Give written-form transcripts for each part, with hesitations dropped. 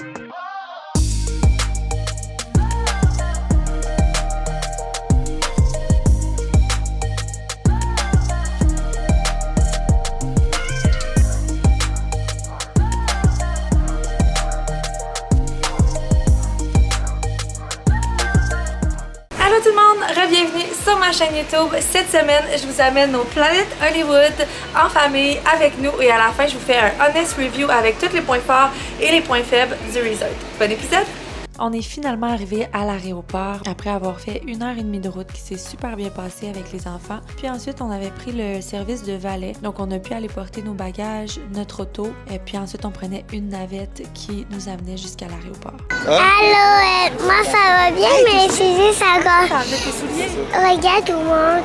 Allô tout le monde, re-bienvenue sur ma chaîne YouTube. Cette semaine, je vous amène au Planet Hollywood en famille avec nous et à la fin, je vous fais un honest review avec tous les points forts et les points faibles du resort. Bon épisode! On est finalement arrivé à l'aéroport après avoir fait 1h30 de route qui s'est super bien passée avec les enfants. Puis ensuite, on avait pris le service de valet. Donc, on a pu aller porter nos bagages, notre auto. Et puis ensuite, on prenait une navette qui nous amenait jusqu'à l'aéroport. Allô, moi ça va bien, mais c'est juste encore. T'as enlevé tes souliers? Regarde tout le monde.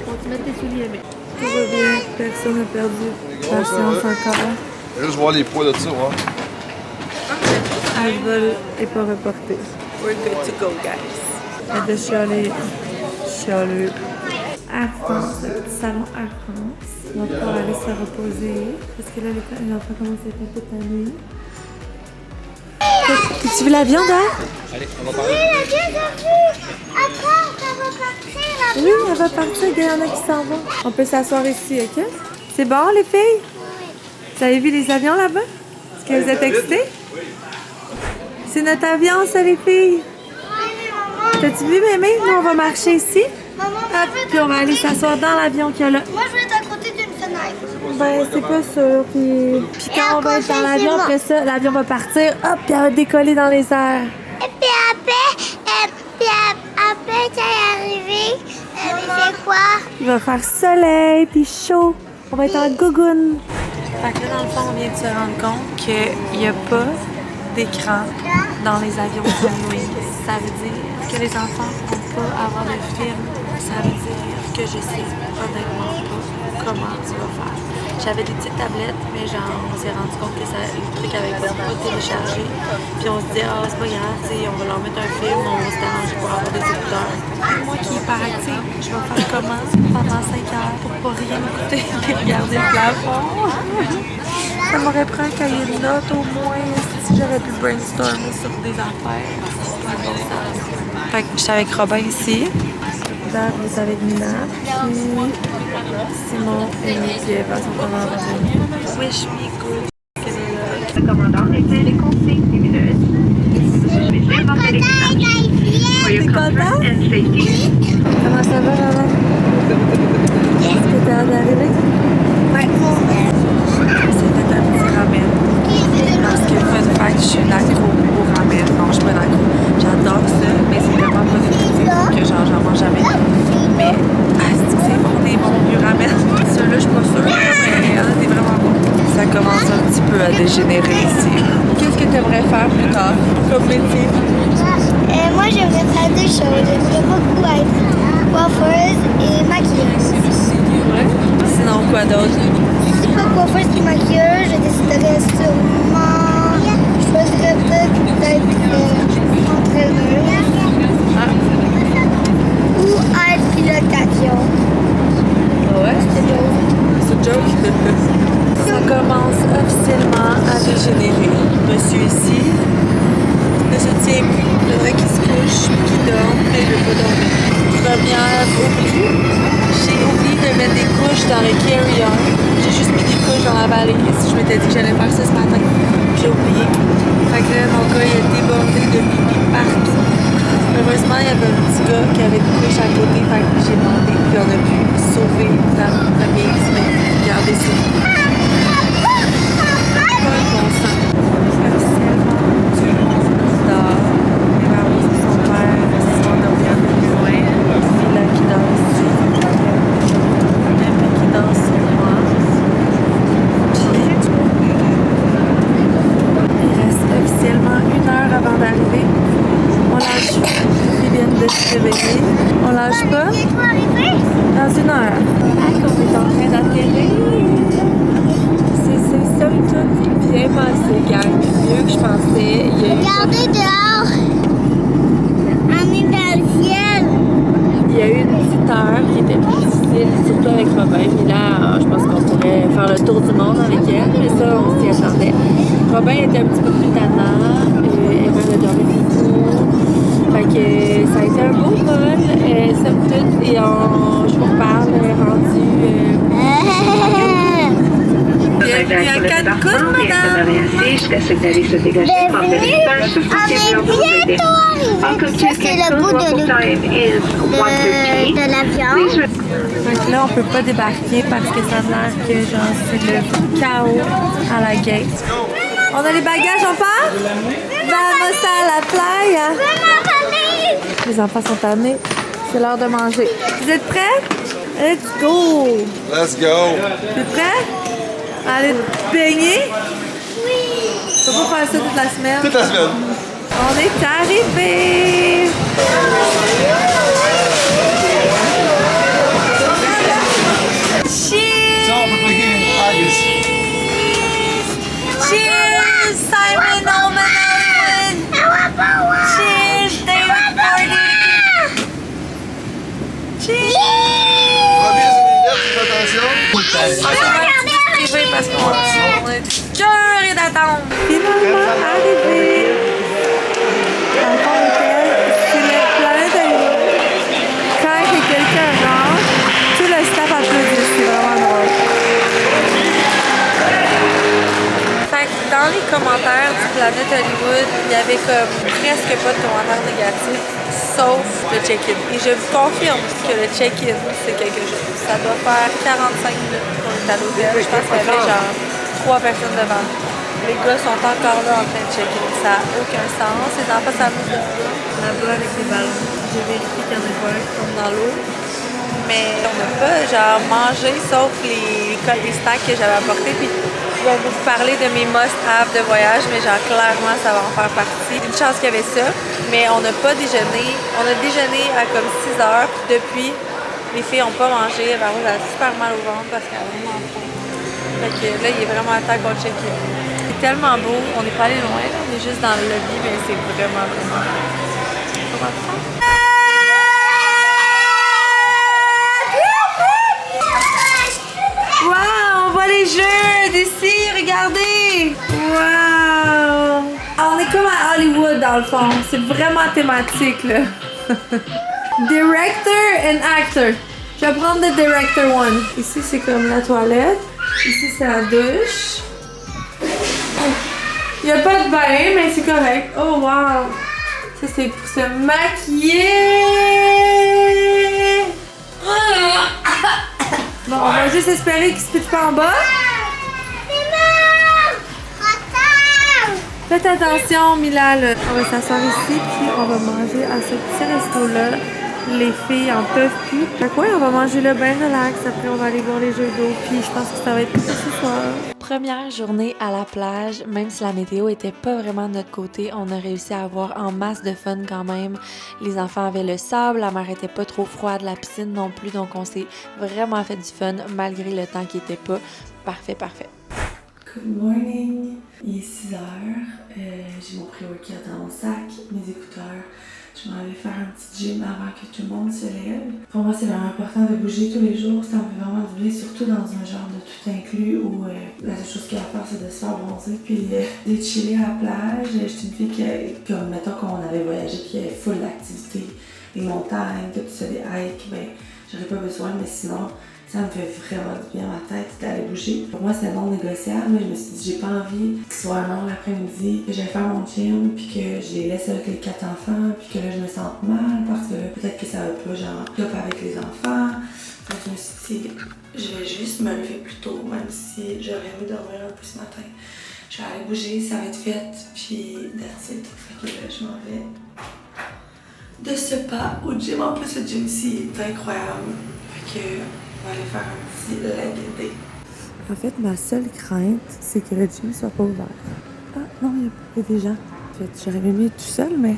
Faut te mettre tes souliers, mais tout va bien. Personne n'a perdu patience encore. Juste voir les poids de ça, ouais. Le vol n'est pas reporté. We're good to go, guys. Et de chialer Air France, le petit salon Air France. On va pouvoir aller se reposer parce que là, les enfants commencent à être un peu tannés. Tu veux la viande, hein? Allez, on va parler. Oui, la viande a vu. Après, ça va partir. Oui, elle va partir. Il y en a qui s'en vont. On peut s'asseoir ici, OK? C'est bon, les filles? Vous avez vu les avions là-bas? Est-ce que vous êtes excités? C'est notre avion, ça, les filles. T'as-tu vu, mémé? Nous, on va marcher ici. Maman, Hop, puis on va aller s'asseoir dans l'avion qu'il y a là. moi je vais être à côté d'une fenêtre. Ben, c'est pas sûr. Puis quand on va être dans l'avion, après ça, l'avion va partir. Hop, puis elle va décoller dans les airs. Et puis après, t'es arrivé. Il fait quoi? Il va faire soleil, puis chaud. On va être en gougoune. Fait que là, dans le fond, on vient de se rendre compte qu'il n'y a pas d'écran dans les avions Sunwing. Ça veut dire que les enfants ne vont pas avoir de film. Ça veut dire que je sais honnêtement pas comment tu vas faire. J'avais des petites tablettes, mais genre, on s'est rendu compte que ça, le truc avait pas téléchargé. Puis on se dit, ah, c'est pas grave, on va leur mettre un film, on va se déranger pour avoir des écouteurs. Moi qui est hyperactive, je vais faire comment pendant 5 heures pour pas rien écouter et regarder le plafond. Ça m'aurait pris un cahier de notes au moins si j'avais pu brainstormer sur des affaires. Fait que je suis avec Robin ici. Dad est avec Nina. Puis Simon et Mickey Eva sont en randonnée. Wish me good. Le commandant était les consignes lumineuses. T'es content? Comment ça va, maman? Est-ce que t'as hâte d'arriver? Ouais. C'était un petit ramen. Parce que, fun fact, je suis une accro au ramen. Non, je suis pas une accro. J'adore ça, mais c'est tellement pas fictif que genre, j'en mange jamais. Mais, c'est bon, des bons vieux ramen. Ceux-là, je suis pas sûre, mais c'est vraiment bon. Ça commence un petit peu à dégénérer ici. Qu'est-ce que tu aimerais faire plus tard, comme métier? Moi j'aimerais faire deux choses. J'aimerais beaucoup être coiffeuse et maquilleuse. Ouais. Sinon, quoi d'autre? Si pas coiffeuse et maquilleuse, je déciderais sûrement. Je choisirais peut-être entraîneuse. Ou être pilote d'avion. Ouais. C'est beau. C'est une joke. Ça commence officiellement à dégénérer. Monsieur ici ne se tient plus. Il faudrait qu'il se couche, qu'il dorme, mais il ne veut pas dormir. Première oubli. J'ai oublié de mettre des couches dans le carry-on. J'ai juste mis des couches dans la valise. Je m'étais dit que j'allais faire ça ce matin. J'ai oublié. Fait que là, mon gars, il a débordé de pipi partout. Heureusement, il y avait un petit gars qui avait des couches à côté. Fait que j'ai demandé. Puis on a pu sauver la mise, mais regardez ça. Pas le bon sens. Officiellement, tout le monde dort. Les mamans et son père sont endormis un peu plus loin. Mila qui dort ici. Pépé qui danse sur moi. Il reste officiellement 1 heure avant d'arriver. On lâche pas. Ils viennent de se réveiller. On lâche pas. Dans 1 heure. On est en train d'atterrir. C'est somme toute bien passé, gang. Mieux que je pensais. Il y a eu... Regardez dehors. On est dans le ciel. Il y a eu une petite heure qui était plus difficile, surtout avec Robin. Puis là, je pense qu'on pourrait faire le tour du monde avec elle, mais ça, on s'y attendait. Robin était un petit peu plus tannant. Emma a dormi beaucoup. Fait que ça a été un beau vol, somme toute. Et je vous reparle rendu. Bienvenue à Cancun, madame! Jusqu'à ce que d'aller se dégager par le message sur ce qui est de vous aider. Welcome to C'est le bout Cancun, local time is 1:13. de l'avion. Donc là, on peut pas débarquer parce que ça a l'air que genre c'est le chaos à la gate. On a les bagages, on part? Vamos à la playa! Les enfants sont amenés. C'est l'heure de manger. Vous êtes prêts? Let's go! Let's go! Vous êtes prêts? Allez te baigner? Oui! On peut pas faire ça toute la semaine. Toute la semaine. On est arrivés! Cheers! Ça, on peut payer une haggis. Cheers! Simon Oman Owen! Cheers! David Party! Cheers! Robin, c'est les lettres, fais attention. On va privé parce qu'on est curieux d'attendre. Finalement arrivé. Dans le fond, c'est la planète Hollywood. Quand quelqu'un rentre, tout le staff applaudit. C'est vraiment drôle. Fait que dans les commentaires du Planète Hollywood, il y avait comme presque pas de commentaires négatifs, sauf le check-in. Et je vous confirme que le check-in, c'est quelque chose. Ça doit faire 45 minutes qu'on est à l'hôtel. Je pense qu'il y avait genre 3 personnes devant nous. Les gars sont encore là en train de check-in. Ça n'a aucun sens. Les enfants s'amusent là-bas avec des ballons. J'ai vérifié qu'il y en a pas un qui tombe dans l'eau. Mais on n'a pas genre mangé sauf les snacks que j'avais apportés. Puis je vais vous parler de mes must-have de voyage, mais genre clairement ça va en faire partie. Une chance qu'il y avait ça, mais on n'a pas déjeuné. On a déjeuné à comme 6 heures. Puis depuis, les filles n'ont pas mangé. Varose a super mal au ventre parce qu'elle a vraiment faim. Fait que là, il est vraiment temps qu'on check in. C'est tellement beau. On n'est pas allé loin, là. On est juste dans le lobby, mais c'est vraiment fun. Wow, on voit les jeux d'ici, regardez! Wow! On est comme à Hollywood dans le fond, c'est vraiment thématique là. Director and actor. Je vais prendre le director one. Ici c'est comme la toilette, ici c'est la douche. Il n'y a pas de bain mais c'est correct. Oh wow! Ça c'est pour se maquiller. Bon, on va juste espérer qu'il se pitche pas en bas. Faites attention, Mila. Là. On va s'asseoir ici, puis on va manger à ce petit resto-là. Les filles en peuvent plus. Fait quoi, on va manger là bien relax. Après, on va aller voir les jeux d'eau, puis je pense que ça va être tout ça ce soir. Première journée à la plage, même si la météo était pas vraiment de notre côté, on a réussi à avoir en masse de fun quand même. Les enfants avaient le sable, la mer était pas trop froide, la piscine non plus, donc on s'est vraiment fait du fun malgré le temps qui était pas parfait. Good morning! Il est 6 heures. J'ai mon pré-workout dans mon sac, mes écouteurs. Je m'en vais faire un petit gym avant que tout le monde se lève. Pour moi, c'est vraiment important de bouger tous les jours. Ça me fait vraiment du bien, surtout dans un genre de tout inclus où la seule chose qu'il y a à faire, c'est de se faire bronzer puis de chiller à la plage. Je suis une fille comme mettons qu'on avait voyagé puis il y avait full d'activités, des montagnes, tout ça, des hikes, ben j'aurais pas besoin, mais sinon ça me fait vraiment du bien à ma tête d'aller bouger. Pour moi, c'est non négociable. Je me suis dit, j'ai pas envie qu'il soit un long l'après-midi, que j'aille faire mon gym, puis que je les laisse avec les 4 enfants, puis que là, je me sente mal parce que peut-être que ça va pas, genre, top avec les enfants. Fait que je me suis dit, je vais juste me lever plus tôt, même si j'aurais aimé dormir un peu ce matin. Je vais aller bouger, ça va être fait, puis that's it. Fait que là, je m'en vais de ce pas au gym. En plus, le gym ici est incroyable. Fait que on va aller faire un petit leg day. En fait, ma seule crainte, c'est que le gym soit pas ouvert. Ah non, il y a des gens. En fait, j'aurais aimé tout seul, mais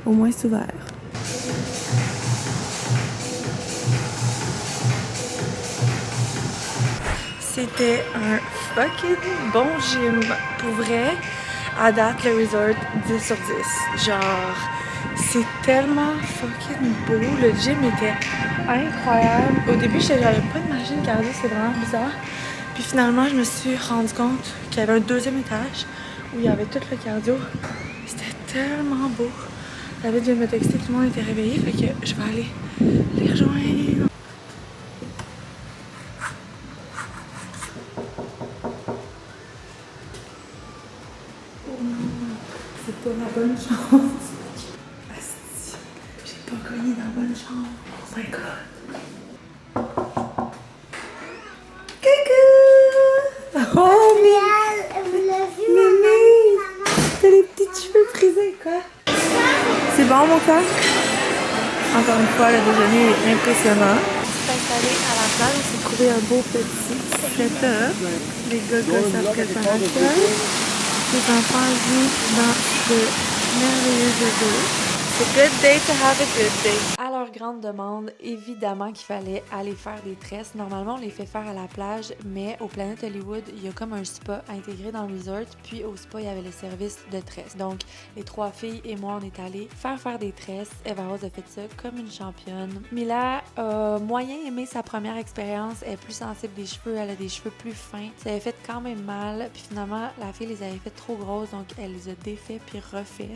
au moins c'est ouvert. C'était un fucking bon gym. Pour vrai, à date, le resort 10 sur 10. Genre, c'est tellement fucking beau. Le gym était incroyable. Au début, j'avais pas de machine cardio, c'est vraiment bizarre. Puis finalement, je me suis rendu compte qu'il y avait un deuxième étage où il y avait tout le cardio. C'était tellement beau. David vient de me texter que tout le monde était réveillé, fait que je vais aller les rejoindre. Oh non, c'est pas la bonne chance. Asti, j'ai pas cogné dans la bonne chambre. Oh my god. Coucou! Oh, Mémé! T'as les petits cheveux frisés, quoi? C'est bon, mon cœur? Encore une fois, le déjeuner est impressionnant. Je suis installée à la plage, on s'est trouvé un beau petit setup. Les gars gossent après le parasol. Les enfants jouent dans ce merveilleux jeu d'eau. C'est good day to have a good day. À leur grande demande, évidemment qu'il fallait aller faire des tresses. Normalement, on les fait faire à la plage, mais au Planet Hollywood, il y a comme un spa intégré dans le resort. Puis au spa, il y avait le service de tresses. Donc, les 3 filles et moi, on est allés faire des tresses. Eva Rose a fait ça comme une championne. Mila a moyen aimé sa première expérience. Elle est plus sensible des cheveux, elle a des cheveux plus fins. Ça avait fait quand même mal. Puis finalement, la fille les avait fait trop grosses, donc elle les a défait puis refait.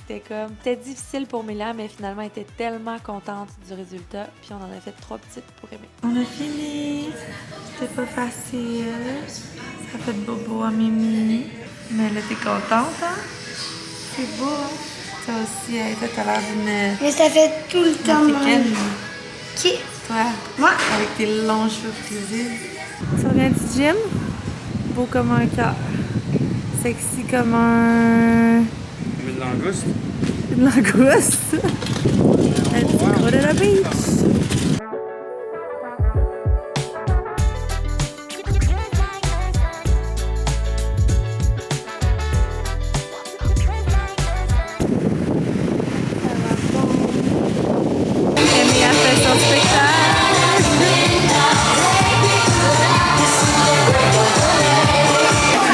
C'était difficile pour Mila, mais finalement, elle était tellement contente du résultat. Puis on en a fait 3 petites pour aimer. On a fini. C'était pas facile. Ça fait bobo à Mimi. Mais elle était contente, hein? C'est beau, hein? Toi aussi, toi, t'as l'air d'une... Mais ça fait tout le temps mal. Qui? Toi? Moi? Avec tes longs cheveux frisés. Ça vient du gym? Beau comme un cœur. Sexy comme un... Une langouste. Une langouste. Let's go to the beach. Amy a fait son spectacle.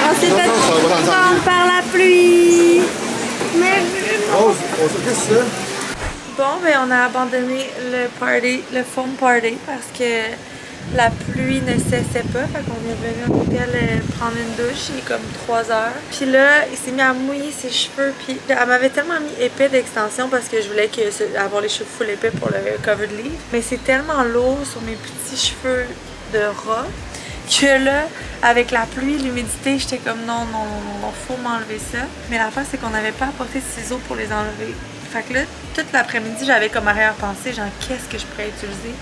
On s'est fait prendre par la pluie. Mais Rose, qu'est-ce que c'est? Bon, ben on a abandonné le foam party parce que la pluie ne cessait pas. Fait qu'on est venu à l'hôtel prendre une douche, il est comme 3 heures. Puis là, il s'est mis à mouiller ses cheveux. Puis elle m'avait tellement mis épais d'extension parce que je voulais avoir les cheveux full épais pour le covered leaf. Mais c'est tellement lourd sur mes petits cheveux de rat que là, avec la pluie, l'humidité, j'étais comme non, faut m'enlever ça. Mais l'affaire, c'est qu'on n'avait pas apporté de ciseaux pour les enlever. Fait que là, toute l'après-midi, j'avais comme arrière-pensée, genre, qu'est-ce que je pourrais utiliser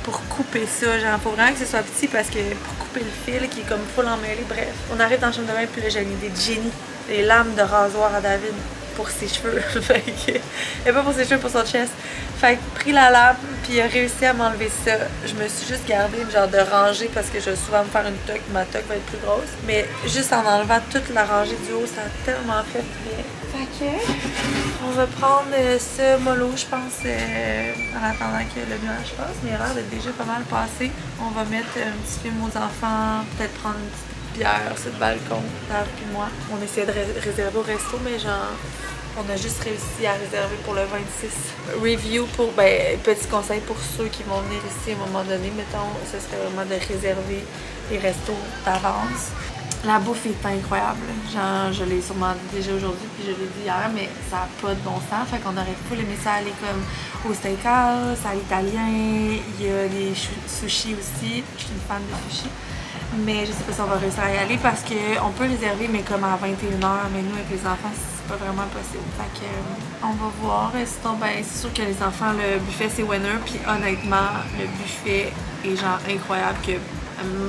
pour couper ça? Genre, faut vraiment que ce soit petit parce que pour couper le fil qui est comme full emmêlé, bref. On arrive dans la chambre de bain, puis là, j'ai une idée de génie. Les lames de rasoir à David pour ses cheveux. Fait que, et pas pour ses cheveux, pour son chest. Fait que pris la lame, puis il a réussi à m'enlever ça. Je me suis juste gardée une genre de rangée parce que je vais souvent me faire une toque. Ma toque va être plus grosse. Mais juste en enlevant toute la rangée du haut, ça a tellement fait bien. Fait que on va prendre ce mollo, je pense, en attendant que le nuage passe. Mais il a l'air d'être déjà pas mal passé. On va mettre un petit film aux enfants, peut-être prendre une petite bière sur le balcon, Dave et moi. On essayait de réserver au resto, mais genre, on a juste réussi à réserver pour le 26. Review pour, petit conseil pour ceux qui vont venir ici à un moment donné, mettons, ce serait vraiment de réserver les restos d'avance. La bouffe est incroyable. Genre, je l'ai sûrement dit déjà aujourd'hui, puis je l'ai dit hier, mais ça n'a pas de bon sens. Fait qu'on aurait full aimé ça aller comme au steakhouse, à l'italien. Il y a des sushis aussi. Je suis une fan de sushis. Mais je sais pas si on va réussir à y aller parce qu'on peut réserver, mais comme à 21h. Mais nous, avec les enfants, c'est pas vraiment possible. Fait que, on va voir. Sinon, c'est sûr que les enfants, le buffet, c'est winner. Puis honnêtement, le buffet est genre incroyable,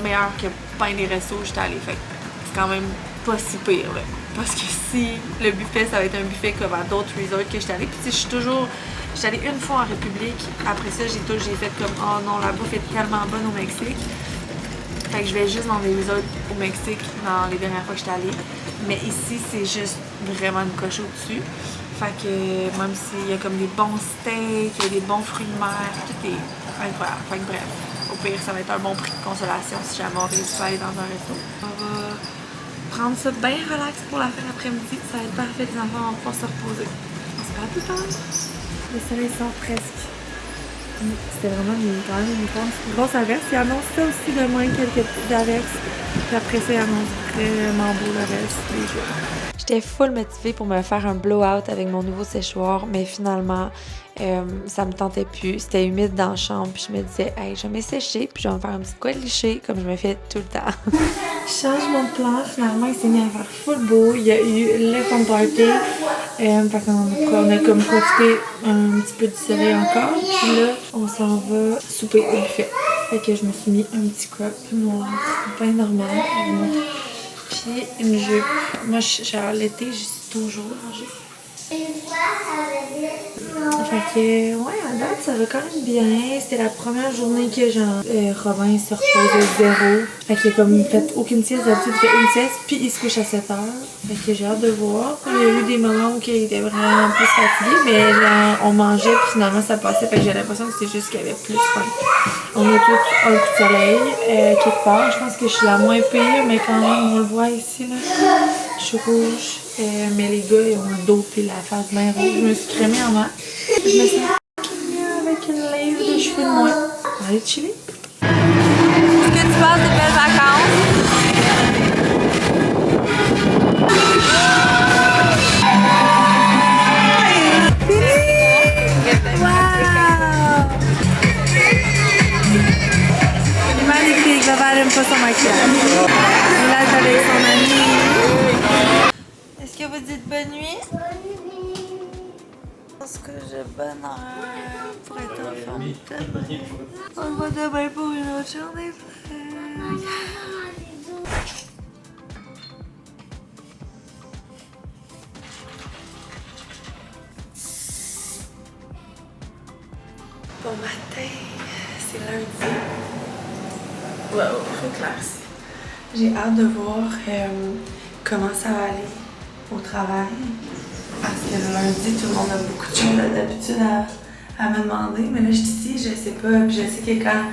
meilleur que pain des restos où j'étais allée. Fait que c'est quand même pas si pire, là. Parce que si le buffet, ça va être un buffet comme à d'autres resorts que j'étais allée. Puis j'étais allée une fois en République. Après ça, j'ai fait comme, oh non, la bouffe est tellement bonne au Mexique. Fait que je vais juste dans des resorts au Mexique dans les dernières fois que j'étais allée. Mais ici, c'est juste vraiment une coche au-dessus. Fait que même s'il y a comme des bons steaks, il y a des bons fruits de mer, tout est incroyable. Fait que bref, au pire, ça va être un bon prix de consolation si jamais on réussit à aller dans un resto. On va prendre ça bien relax pour la fin d'après-midi. Ça va être parfait, les enfants vont pouvoir se reposer. On se parle plus tard. Le soleil sort presque. C'était vraiment quand même une grosse averse. Il annonce ça aussi de moins quelques petites averses. Puis après ça, il annonce vraiment beau le reste des jours. J'étais full motivée pour me faire un blowout avec mon nouveau séchoir, mais finalement, ça me tentait plus. C'était humide dans la chambre, puis je me disais, hey, je vais m'essécher, puis je vais me faire un petit quoi de liché, comme je me fais tout le temps. Changement de plan, finalement, il s'est mis à faire full beau. Il y a eu le fun party. Fait qu'on a comme profité un petit peu du soleil encore. Puis là, on s'en va souper au buffet. Fait que je me suis mis un petit crop noir, bien normal. Puis une jupe. Moi, genre l'été, j'ai toujours en jupe. Fait que, ouais, à date, ça va quand même bien. C'était la première journée que Robin se reposait zéro. Fait qu'il a comme fait aucune sieste. D'habitude, il fait une sieste, puis il se couche à 7 heures. Fait que j'ai hâte de voir. Il y a eu des moments où il était vraiment plus fatigué, mais là, on mangeait, puis finalement, ça passait. Fait que j'ai l'impression que c'est juste qu'il y avait plus faim. On a tous un coup de soleil, quelque part. Je pense que je suis la moins pire, mais quand même, on le voit ici, là. Je suis rouge. Mais les gars, ils ont le dos et la face bien rouge. Je me suis crémée en main. Je me suis mieux avec une lèvre de cheveux de moins. On va aller chiller. Est-ce que tu passes de belles vacances? Wow! Magnifique, Baba n'aime pas son maquillage. Et là, elle est avec son amie. Est-ce que vous dites bonne nuit? Bonne nuit. Est-ce que j'ai bonne heure pour être en forme demain? On se voit demain pour une autre journée. Bon matin, c'est lundi. Wow, très classe. J'ai hâte de voir comment ça va aller au travail. Parce que le lundi, tout le monde a beaucoup de choses d'habitude à me demander. Mais là, je suis ici, je sais pas. Puis je sais que quand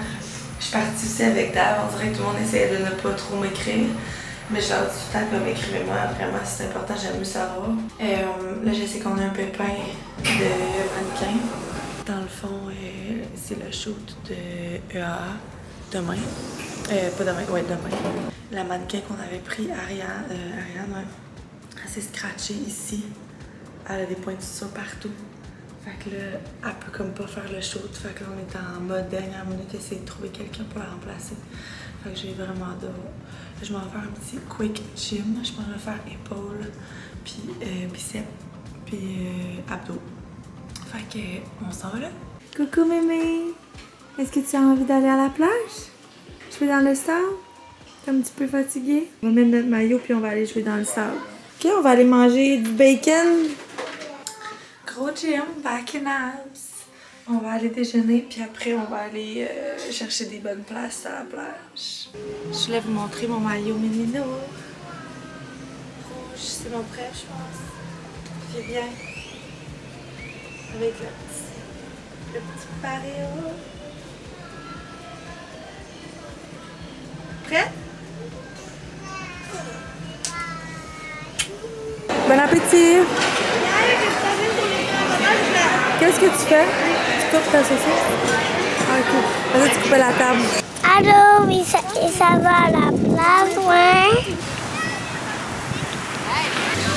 je suis partie aussi avec Dave, on dirait que tout le monde essayait de ne pas trop m'écrire. Mais je leur dis tout le temps comme écrivez-moi, vraiment, si c'est important, j'aime mieux savoir. Là, je sais qu'on a un pépin de mannequin. Dans le fond, c'est le shoot de EAA demain. Pas demain, ouais, demain. La mannequin qu'on avait pris, Ariane, ouais, elle s'est scratchée ici. Elle a des pointures partout. Fait que là, elle peut comme pas faire le shoot. Fait que là, on est en mode dernière minute, essayer de trouver quelqu'un pour la remplacer. Fait que j'ai vraiment hâte de voir. Je m'en vais faire un petit quick gym. Je m'en vais faire épaules, puis biceps, puis abdos. Fait que, on s'en va là. Coucou mémé! Est-ce que tu as envie d'aller à la plage? Jouer dans le sable? T'es un petit peu fatiguée? On va mettre notre maillot puis on va aller jouer dans le sable. Ok, on va aller manger du bacon. Gros gym, back in abs. On va aller déjeuner puis après on va aller chercher des bonnes places à la plage. Je voulais vous montrer mon maillot Minino. Rouge, c'est mon prêt, je pense. C'est bien. Avec le petit paréo. Prête? Bon appétit! Qu'est-ce que tu fais? Tu coupes ta saucisse? Ah, ok. Là, tu coupes la table. Allô, oui, ça va à la plage, ouais?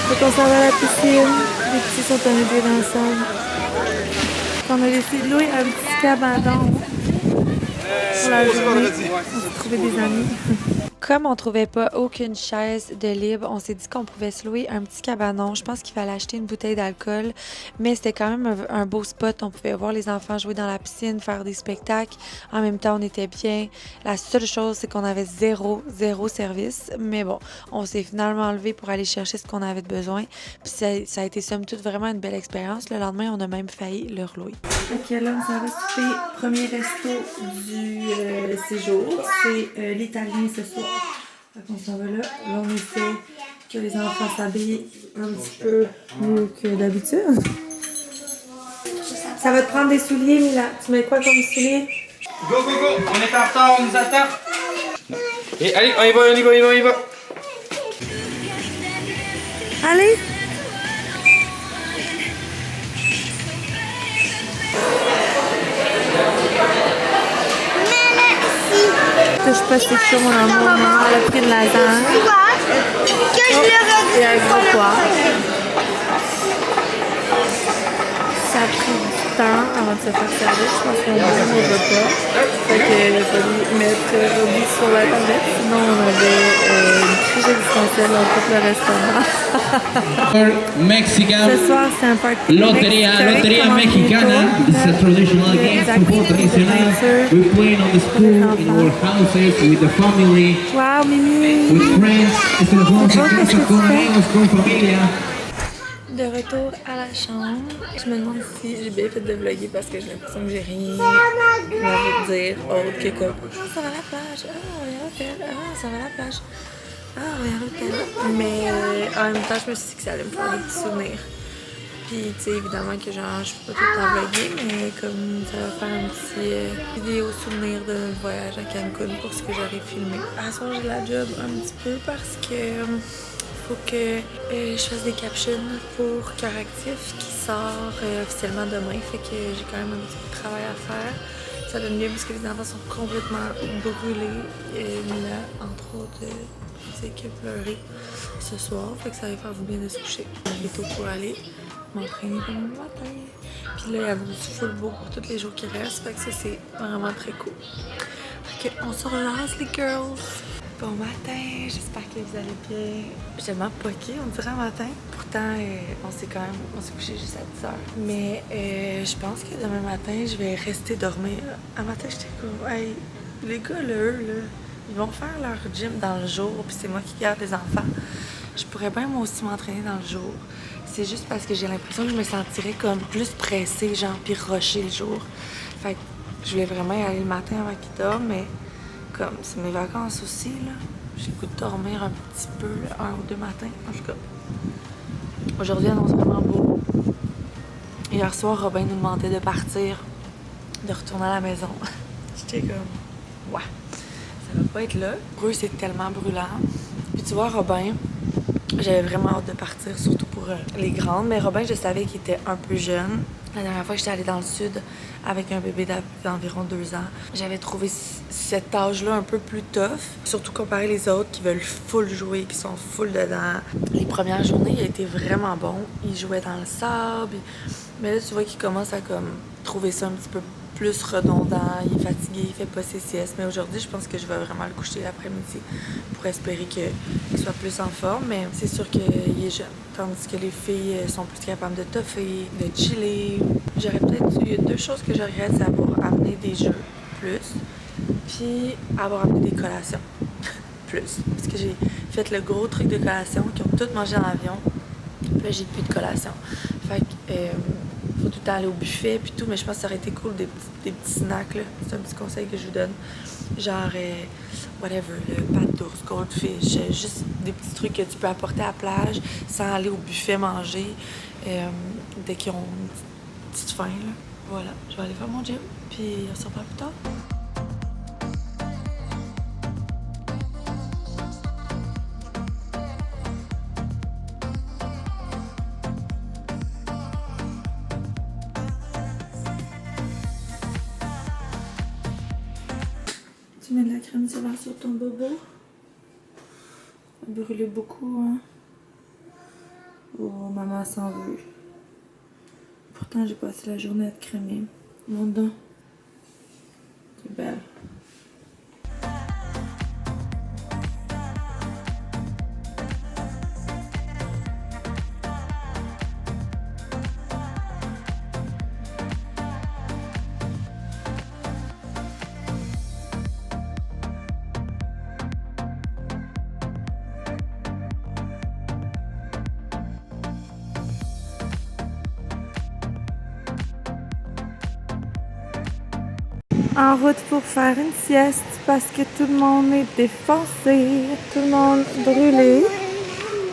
Fait qu'on s'en va à la piscine. Les petits sont en train dans le sable. On a décidé de louer un petit cabanon pour la journée. On s'est trouvé des amis. Comme on trouvait pas aucune chaise de libre, on s'est dit qu'on pouvait se louer un petit cabanon. Je pense qu'il fallait acheter une bouteille d'alcool, mais c'était quand même un beau spot. On pouvait voir les enfants jouer dans la piscine, faire des spectacles. En même temps, on était bien. La seule chose, c'est qu'on avait zéro service. Mais bon, on s'est finalement levé pour aller chercher ce qu'on avait besoin. Puis ça a été somme toute vraiment une belle expérience. Le lendemain, on a même failli le relouer. Ok, là, on s'en va souper. Premier resto du séjour. C'est l'italien ce soir. Fait qu'on s'en va là. Là, on essaie que les enfants s'habillent un petit peu mieux que d'habitude. Ça va te prendre des souliers, Mila. Tu mets quoi comme souliers? Go, go, go! On est en retard, on nous attend! Et allez, on y va! Allez! Touche pas, c'est chaud, mon amour. Maman, elle a pris de la dent. Que je le redis. Et un gros poire. Ça a pris du temps avant de se faire servir. Je pense qu'on a besoin de repas. Fait qu'il a fallu mettre Roby sur la tablette. Sinon, on avait une crise existentielle dans tout le restaurant. Mexican Ce soir, c'est un party Loteria Mexicana. This is a traditional game, football traditional. We're playing on the school, in our houses, with the family, Wow, Mimi! with friends. Este es un casa con amigos, con familia. De retour à la chambre, je me demande si j'ai bien fait de vlogger parce que j'ai l'impression que j'ai rien à vous dire autre que comme ah, ça va à la plage, ah, on va à l'hôtel, ah, ça va à la plage, ah, on va à l'hôtel. Mais en même temps, je me suis dit que ça allait me faire des petits souvenirs. Puis, tu sais, évidemment que genre, je peux pas tout le temps vlogger, mais comme ça va faire un petit vidéo souvenir de notre voyage à Cancun pour ce que j'aurais filmé. À ce soir, j'ai la job un petit peu parce que faut que je fasse des captions pour Cœur Actif qui sort officiellement demain. Fait que j'ai quand même un petit peu de travail à faire. Ça donne bien parce que les enfants sont complètement brûlés. Mila, entre autres, c'est qu'elle pleurait ce soir. Fait que ça va faire du bien de se coucher. Il est tôt pour aller m'entraîner demain matin. Puis là, il y a du full beau pour tous les jours qui restent. Fait que ça, c'est vraiment très cool. Fait qu'on se relance les girls. Bon matin, j'espère que vous allez bien. J'ai tellement poqué, on dirait un matin. Pourtant, on s'est couché juste à 10h. Mais je pense que demain matin, je vais rester dormir. Un matin, j'étais comme, hey, les gars, là, eux, là, ils vont faire leur gym dans le jour, puis c'est moi qui garde les enfants. Je pourrais bien moi aussi m'entraîner dans le jour. C'est juste parce que j'ai l'impression que je me sentirais comme plus pressée, genre, puis rushée le jour. Fait que je voulais vraiment y aller le matin avant qu'ils dorment, mais comme c'est mes vacances aussi, là. J'ai le goût de dormir un petit peu, là, 1 ou 2 matins. En tout cas, aujourd'hui, annonce vraiment beau. Hier soir, Robin nous demandait de partir, de retourner à la maison. J'étais comme, ouais, ça va pas être là. Pour eux, c'est tellement brûlant. Puis tu vois, Robin, j'avais vraiment hâte de partir, surtout pour les grandes. Mais Robin, je savais qu'il était un peu jeune. La dernière fois que j'étais allée dans le sud avec un bébé d'environ 2 ans, j'avais trouvé cet âge-là un peu plus tough. Surtout comparé les autres qui veulent full jouer, qui sont full dedans. Les premières journées, il a été vraiment bon. Il jouait dans le sable. Mais là, tu vois qu'il commence à comme trouver ça un petit peu plus redondant. Il est fatigué, il fait pas ses siestes. Mais aujourd'hui, je pense que je vais vraiment le coucher l'après-midi pour espérer qu'il soit plus en forme. Mais c'est sûr qu'il est jeune. Tandis que les filles sont plus capables de toffer, de chiller. J'aurais peut-être eu 2 choses que je regrette, c'est avoir amené des jeux plus, puis avoir amené des collations plus. Parce que j'ai fait le gros truc de collation, qui ont toutes mangé dans l'avion. Puis là, j'ai plus de collation. Fait que faut tout le temps aller au buffet puis tout, mais je pense que ça aurait été cool des petits snacks, là. C'est un petit conseil que je vous donne. Genre, whatever, le pâte d'ours, goldfish, juste des petits trucs que tu peux apporter à la plage sans aller au buffet manger dès qu'ils ont une petite faim, là. Voilà, je vais aller faire mon gym, puis on se reparle plus tard. Tu mets de la crème solaire sur ton bobo. Ça a brûlé beaucoup, hein. Oh, maman s'en veut. Pourtant, j'ai passé la journée à te crémer. Mon dos. T'es belle. En route pour faire une sieste parce que tout le monde est défoncé, tout le monde brûlé.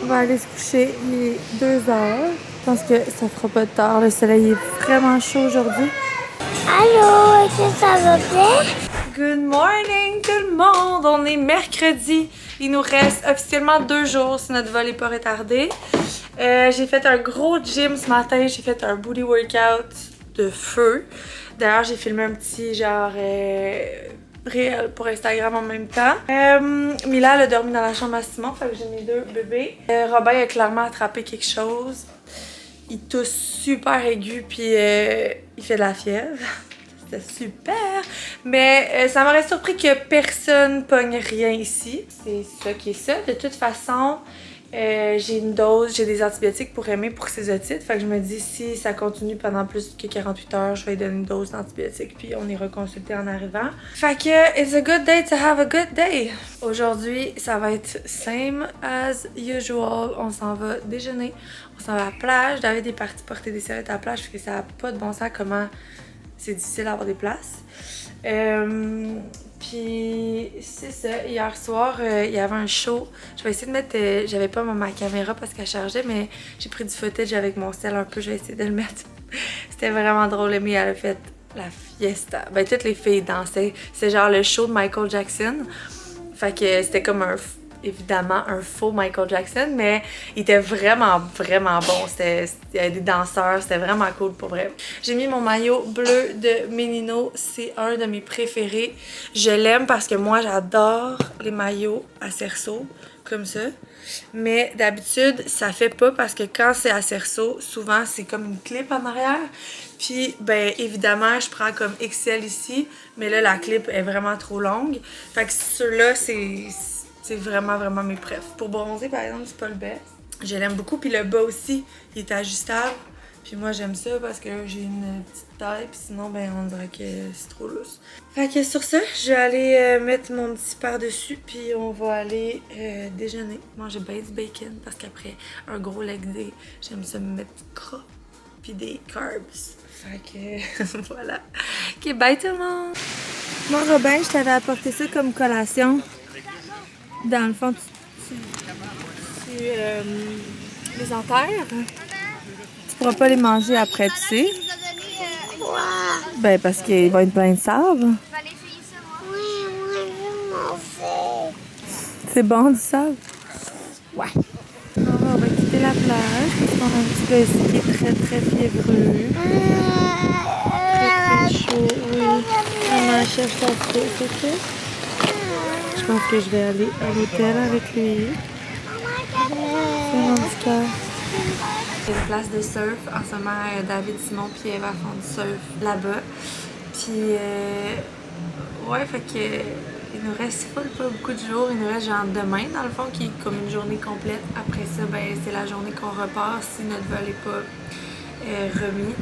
On va aller se coucher, il est 2 heures. Je pense que ça fera pas de tard, le soleil est vraiment chaud aujourd'hui. Allô, est-ce que ça va bien? Good morning tout le monde! On est mercredi. Il nous reste officiellement 2 jours si notre vol n'est pas retardé. J'ai fait un gros gym ce matin. J'ai fait un booty workout de feu. D'ailleurs, j'ai filmé un petit genre réel pour Instagram en même temps. Mila, elle a dormi dans la chambre à Simon, fait que j'ai mes 2 bébés. Robin a clairement attrapé quelque chose. Il tousse super aigu, puis il fait de la fièvre. C'était super! Mais ça m'aurait surpris que personne pogne rien ici. C'est ça qui est ça. De toute façon, j'ai une dose, j'ai des antibiotiques pour aimer pour ces otites. Fait que je me dis, si ça continue pendant plus que 48 heures, je vais lui donner une dose d'antibiotiques, puis on ira consulter en arrivant. Fait que, it's a good day to have a good day! Aujourd'hui, ça va être same as usual. On s'en va déjeuner, on s'en va à la plage. David est parti porter des serviettes à la plage, parce que ça n'a pas de bon sens comment c'est difficile d'avoir des places. Puis c'est ça, hier soir, il y avait un show. Je vais essayer de mettre... j'avais pas ma caméra parce qu'elle chargeait, mais j'ai pris du footage avec mon sel un peu, je vais essayer de le mettre. C'était vraiment drôle, mais elle a fait la fiesta. Ben, toutes les filles dansaient. C'est genre le show de Michael Jackson. Fait que c'était comme évidemment un faux Michael Jackson, mais il était vraiment bon. Il y avait des danseurs, c'était vraiment cool pour vrai. J'ai mis mon maillot bleu de Menino, c'est un de mes préférés. Je l'aime parce que moi j'adore les maillots à cerceau, comme ça. Mais d'habitude, ça fait pas parce que quand c'est à cerceau, souvent c'est comme une clip en arrière. Puis, ben évidemment, je prends comme XL ici, mais là la clip est vraiment trop longue. Fait que ceux-là, c'est vraiment mes préfs. Pour bronzer, par exemple, c'est pas le best. Je l'aime beaucoup. Puis le bas aussi, il est ajustable. Puis moi, j'aime ça parce que j'ai une petite taille. Puis sinon, ben on dirait que c'est trop lousse. Fait que sur ça, je vais aller mettre mon petit par-dessus. Puis on va aller déjeuner. Manger ben du bacon parce qu'après un gros leg day, j'aime ça me mettre du gras. Puis des carbs. Fait que voilà. Ok, bye tout le monde! Moi, Robin, je t'avais apporté ça comme collation. Dans le fond, tu les enterres. Tu pourras pas les manger après, tu sais. Quoi? Ben, parce qu'ils vont être pleins de sable. Oui, je m'en fais. C'est bon, du sable? Ouais. On va quitter la plage parce qu'on a un petit peu ici qui est très fiévreux. Très chaud, oui. Maman cherche ta fille, ok? Je pense que je vais aller à l'hôtel avec lui. C'est mon petit cœur. Il y a une place de surf. En ce moment, David, Simon puis Eva font du surf là-bas. Puis, ouais, fait que il nous reste pas beaucoup de jours. Il nous reste genre demain, dans le fond, qui est comme une journée complète. Après ça, ben c'est la journée qu'on repart si notre vol n'est pas remis.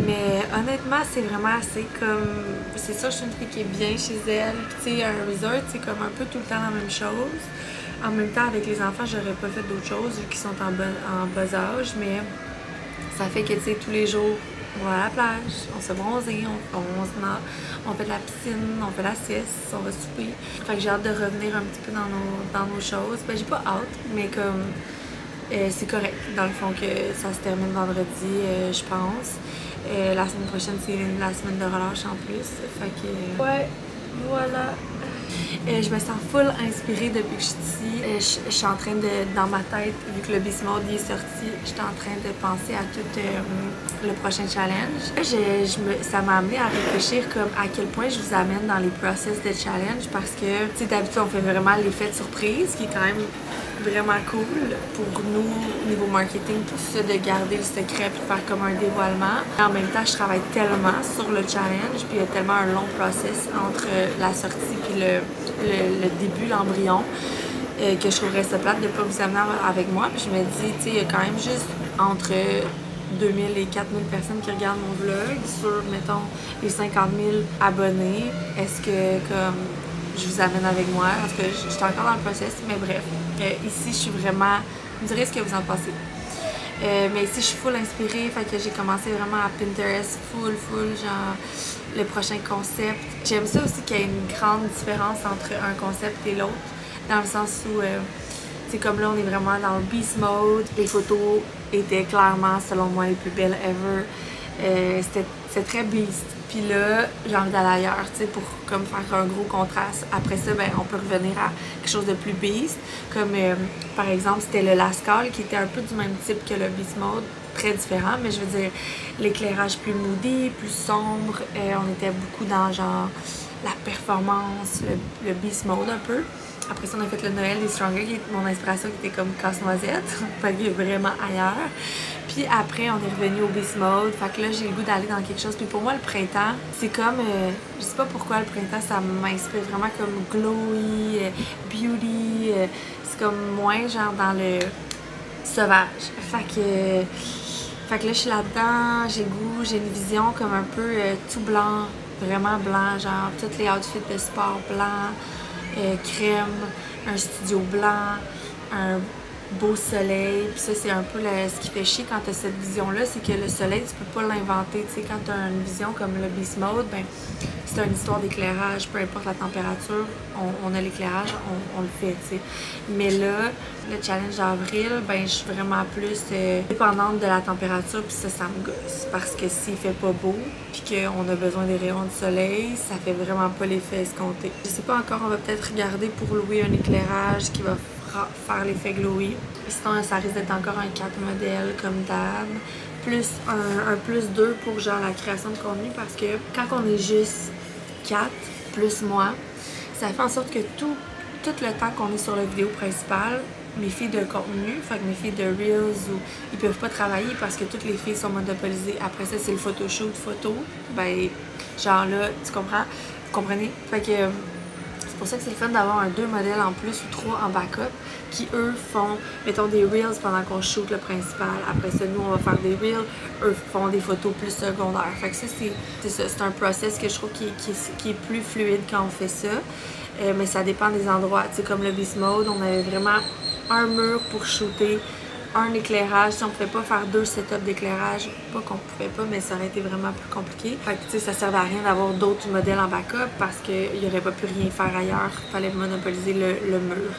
Mais honnêtement, c'est vraiment assez comme... C'est sûr, je suis une fille qui est bien chez elle. Puis tu sais, un resort, c'est comme un peu tout le temps la même chose. En même temps, avec les enfants, j'aurais pas fait d'autres choses vu qu'ils sont en bas âge. Mais ça fait que, tu sais, tous les jours, on va à la plage, on se bronze, on fait de la piscine, on fait la sieste, on va souper. Fait que j'ai hâte de revenir un petit peu dans nos choses. Ben, j'ai pas hâte, mais comme... c'est correct, dans le fond, que ça se termine vendredi, je pense. La semaine prochaine, c'est la semaine de relâche en plus. Fait que... Ouais, voilà. Je me sens full inspirée depuis que je suis ici. Je suis en train de, dans ma tête, vu que le Beast Mode est sorti, j'étais en train de penser à tout le prochain challenge. Ça m'a amené à réfléchir comme à quel point je vous amène dans les process de challenge parce que, tu sais, d'habitude, on fait vraiment l'effet de surprise, qui est quand même vraiment cool pour nous, niveau marketing, tout ça, de garder le secret puis de faire comme un dévoilement. En même temps, je travaille tellement sur le challenge puis il y a tellement un long process entre la sortie puis le début, l'embryon, que je trouverais ça plate de ne pas vous amener avec moi. Puis je me dis, tu sais, il y a quand même juste entre 2000 et 4000 personnes qui regardent mon vlog sur, mettons, les 50 000 abonnés. Est-ce que, comme, je vous amène avec moi? Parce que je suis encore dans le process, mais bref. Ici, je suis vraiment... Vous me direz ce que vous en pensez. Mais ici, je suis full inspirée, fait que j'ai commencé vraiment à Pinterest, full, genre, le prochain concept. J'aime ça aussi qu'il y ait une grande différence entre un concept et l'autre, dans le sens où, c'est comme là, on est vraiment dans le beast mode. Les photos étaient clairement, selon moi, les plus belles ever. C'était très beast. Puis là, j'ai envie d'aller ailleurs, tu sais, pour comme faire un gros contraste. Après ça, ben, on peut revenir à quelque chose de plus beast. Comme, par exemple, c'était le Lascaux, qui était un peu du même type que le Beast Mode. Très différent, mais je veux dire, l'éclairage plus moody, plus sombre. On était beaucoup dans, genre, la performance, le beast mode un peu. Après ça, on a fait le Noël des Stronger, qui est mon inspiration, qui était comme casse-noisette. Fait qu'il est vraiment ailleurs. Puis après, on est revenu au beast mode. Fait que là, j'ai le goût d'aller dans quelque chose. Puis pour moi, le printemps, c'est comme... je sais pas pourquoi le printemps, ça m'inspire vraiment comme glowy, beauty. C'est comme moins genre dans le sauvage. Fait que là, je suis là-dedans, j'ai le goût, j'ai une vision comme un peu tout blanc, vraiment blanc, genre tous les outfits de sport blanc. Crème, un studio blanc, un beau soleil. Puis ça, c'est un peu ce qui fait chier quand tu as cette vision-là, c'est que le soleil, tu peux pas l'inventer. Tu sais, quand tu as une vision comme le Beast Mode, ben, c'est une histoire d'éclairage. Peu importe la température, on a l'éclairage, on le fait, tu sais. Mais là, le challenge d'avril, ben, je suis vraiment plus dépendante de la température, puis ça me gosse. Parce que s'il fait pas beau, puis qu'on a besoin des rayons de soleil, ça fait vraiment pas l'effet escompté. Je sais pas encore, on va peut-être regarder pour louer un éclairage qui va faire l'effet glowy. Sinon, ça risque d'être encore un 4 modèle comme d'hab, plus un plus 2 pour genre la création de contenu, parce que quand on est juste 4 plus moi, ça fait en sorte que tout le temps qu'on est sur la vidéo principale, mes filles de contenu, fait que mes filles de Reels, ils peuvent pas travailler parce que toutes les filles sont monopolisées. Après ça, c'est le photoshoot photo. Ben, genre là, tu comprends? Vous comprenez? Fait que c'est pour ça que c'est le fun d'avoir un 2 modèles en plus ou 3 en backup qui, eux, font, mettons, des Reels pendant qu'on shoot le principal. Après ça, nous, on va faire des Reels. Eux font des photos plus secondaires. Fait que ça, c'est un process que je trouve qui est plus fluide quand on fait ça. Mais ça dépend des endroits. Tu sais, comme le Beast Mode, on avait vraiment un mur pour shooter, un éclairage. Si on pouvait pas faire 2 setups d'éclairage, pas qu'on pouvait pas, mais ça aurait été vraiment plus compliqué. Fait que tu sais, ça servait à rien d'avoir d'autres modèles en backup parce qu'il y aurait pas pu rien faire ailleurs. Il fallait monopoliser le mur.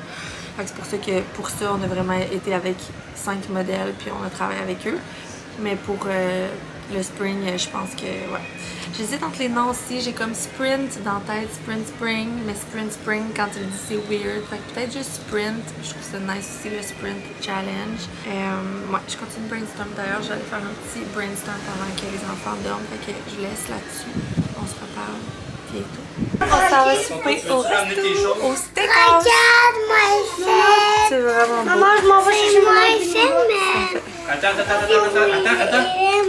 Fait que c'est pour ça que pour ça, on a vraiment été avec 5 modèles puis on a travaillé avec eux. Mais pour le spring, je pense que ouais. J'hésite entre les noms aussi. J'ai comme Sprint dans la tête, Sprint Spring, mais Sprint Spring, quand tu le dis, c'est weird. Fait que peut-être juste Sprint. Je trouve ça nice aussi, le Sprint Challenge. Ouais, je continue de brainstorm d'ailleurs. J'allais faire un petit brainstorm pendant que les enfants dorment. Fait que je vous laisse là-dessus. On se reparle bientôt. On s'en va souper au resto, au steakhouse. Regarde-moi ici. C'est vraiment beau. Maman, je m'en vais chercher mon iPhone, mais... Attends.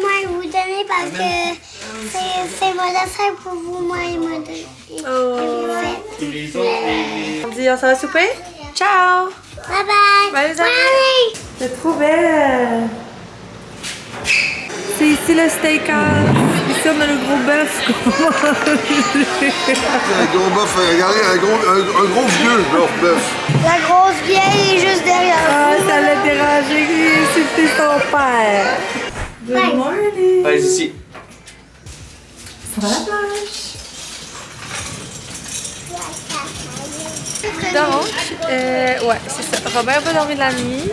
Moi, je vous donner parce que c'est mon dessin pour vous, moi, il m'a donné. On dit on s'en va souper? Ciao! Bye bye! Bye les amis! C'est trop belle! C'est ici le steakhouse. Ici on a le gros bœuf qu'on mange. Un gros bœuf, regardez, un gros vieux bœuf. La grosse vieille est juste derrière. Ah, ça l'a dérangé. C'était son père. Good morning! Allez, ici. Ça va la plage? Donc, ouais, c'est ça. Robert va dormir de la nuit,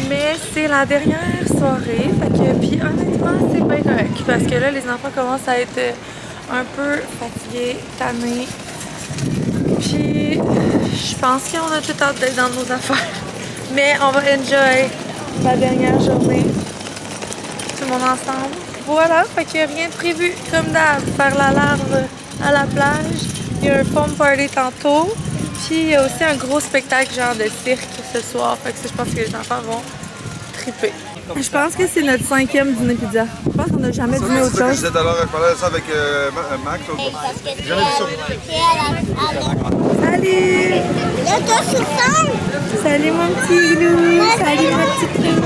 mais c'est la dernière soirée. Fait que, puis honnêtement, c'est bien correct. Parce que là, les enfants commencent à être un peu fatigués, tannés. Puis, je pense qu'on a tout hâte d'être dans nos affaires. Mais on va enjoy la dernière journée. Tout le monde ensemble. Voilà, fait qu'il n'y a rien de prévu. Comme d'hab, faire la larve à la plage. Il y a un foam party tantôt. Puis il y a aussi un gros spectacle genre de cirque ce soir. Fait que ça, je pense que les enfants vont triper. Je pense que c'est notre 5e dîner pizza. Je pense qu'on n'a jamais dîné autre chose. Je disais tout à l'heure, je parlais de ça avec Max. J'ai jamais vu ça. Salut! Là, toi, sur scène. Salut mon petit glou! Salut ma petite glou!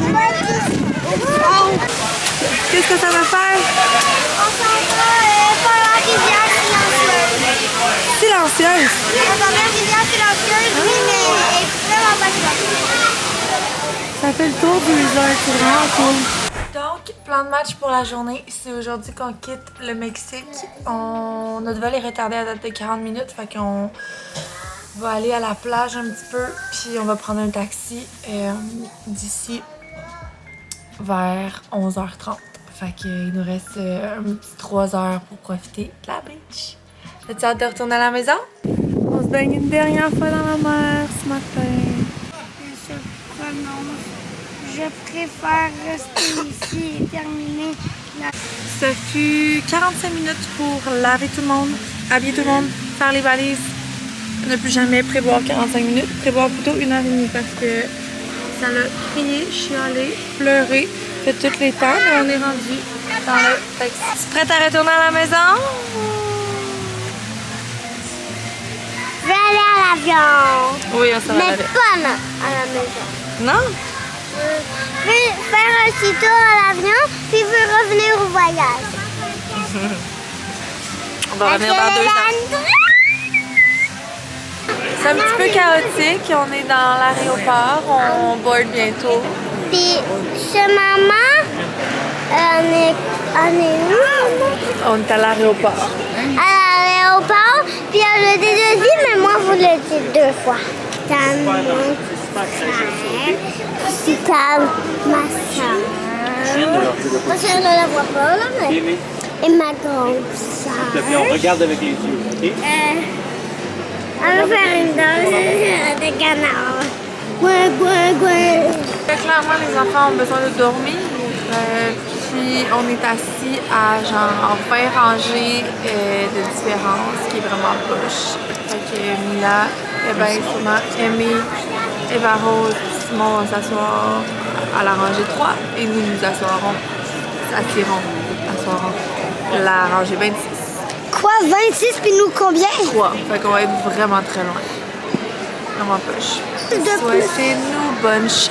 Qu'est-ce que ça va faire? On s'en va faire la rivière silencieuse. Silencieuse! On s'en va la rivière silencieuse, oui, mais elle est vraiment pas silencieuse. Ça fait le tour du resort, c'est vraiment cool. Donc, plan de match pour la journée. C'est aujourd'hui qu'on quitte le Mexique. Notre vol est retardé à date de 40 minutes, fait qu'on va aller à la plage un petit peu, puis on va prendre un taxi d'ici vers 11h30. Fait qu'il nous reste un petit 3 heures pour profiter de la beach. As-tu hâte de retourner à la maison? On se baigne une dernière fois dans la mer ce matin. Je prononce. Je préfère rester ici et terminer la... Ça fut 45 minutes pour laver tout le monde, habiller tout le monde, faire les valises. Ne plus jamais prévoir 45 minutes, prévoir plutôt 1h30 parce que ça l'a crié, chialé, pleuré, fait tous les temps, mais on est rendu dans le taxi. Tu es prête à retourner à la maison? Je vais aller à l'avion. Oui, on s'en va Mais aller. pas à la maison. Non? Je vais faire un petit tour à l'avion, puis je vais revenir au voyage. On va revenir dans 2 ans. C'est un petit peu chaotique, on est dans l'aéroport, on board bientôt. Puis, chez maman, on est où? On est à l'aéroport. À l'aéroport, puis elle l'a déjà dit, mais moi, vous le dites 2 fois. T'as mon frère, puis t'as ma soeur. Ma soeur ne la voit pas, là, mais... Et ma grande soeur. On regarde avec les yeux, ok? On va faire une danse de canard. Ouais, ouais, ouais. Clairement, les enfants ont besoin de dormir. Puis on est assis à genre 20 rangées de différence, ce qui est vraiment poche. Fait que Mila, Eva et Thomas, Amy, Eva Rose, Simon vont s'asseoir à la rangée 3 et nous nous asseoirons la rangée 26. Quoi, 26 puis nous combien? 3. Fait qu'on va être vraiment très loin. Vraiment poche. Souhaitez-nous bonne chance.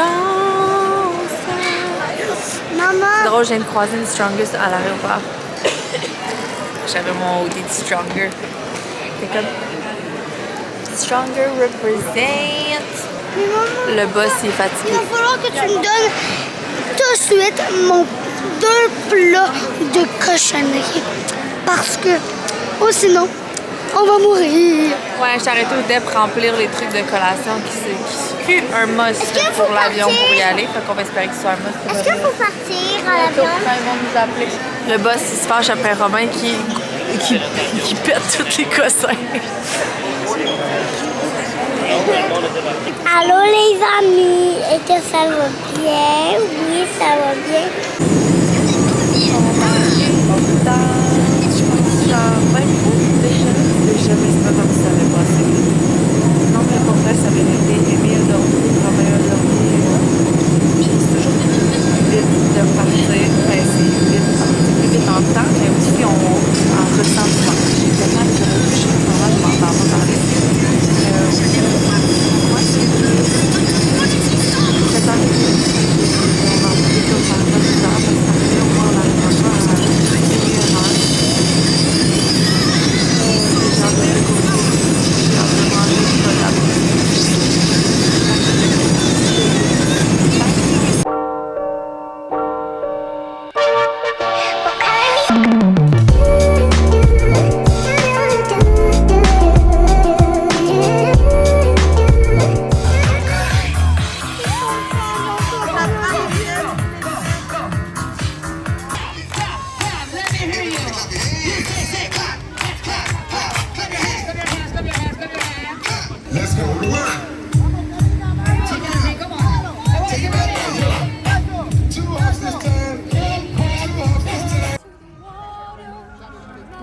Maman. C'est drôle, je viens de croiser une Strongest à l'aéroport. J'avais mon OD de Stronger. C'est comme Stronger represent. Mais maman, Le boss il est il fatigué. va falloir que tu me donnes tout de suite mon 2 plats de cochonnerie. Parce que, oh sinon, on va mourir. Ouais, je t'ai arrêté au DEP remplir les trucs de collation qui fut un must Est-ce qu'il faut pour l'avion partir? pour y aller. Fait qu'on va espérer que ce soit un must pour Est-ce qu'il faut partir à Bientôt, l'avion? quand ils vont nous appeler. Le boss, il se fâche après Romain qui pète tous les cossins. Allô les amis, est-ce que ça va bien? Oui, ça va bien. Je pense genre 20 minutes déjà. Jamais c'est pas comme si ça avait passé. Non, mais pour vrai, ça avait été Amy a dormi, Romain a dormi. Puis c'est toujours vite de partir. Ben, c'est vite, plus vite en temps, mais aussi en ressentiment. J'ai tellement les oreilles touchées, vraiment, je m'entends pas parler. C'est pas on va en profiter au parlement plus tard parce qu'après, au moins, on n'arrivera pas à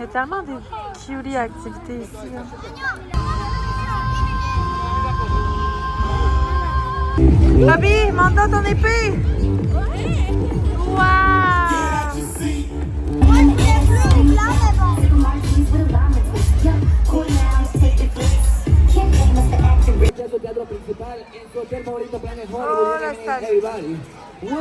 Il y a tellement de cutie activités ici. Là. Bobby, monte dans ton épée! Waouh! Oh, la stage.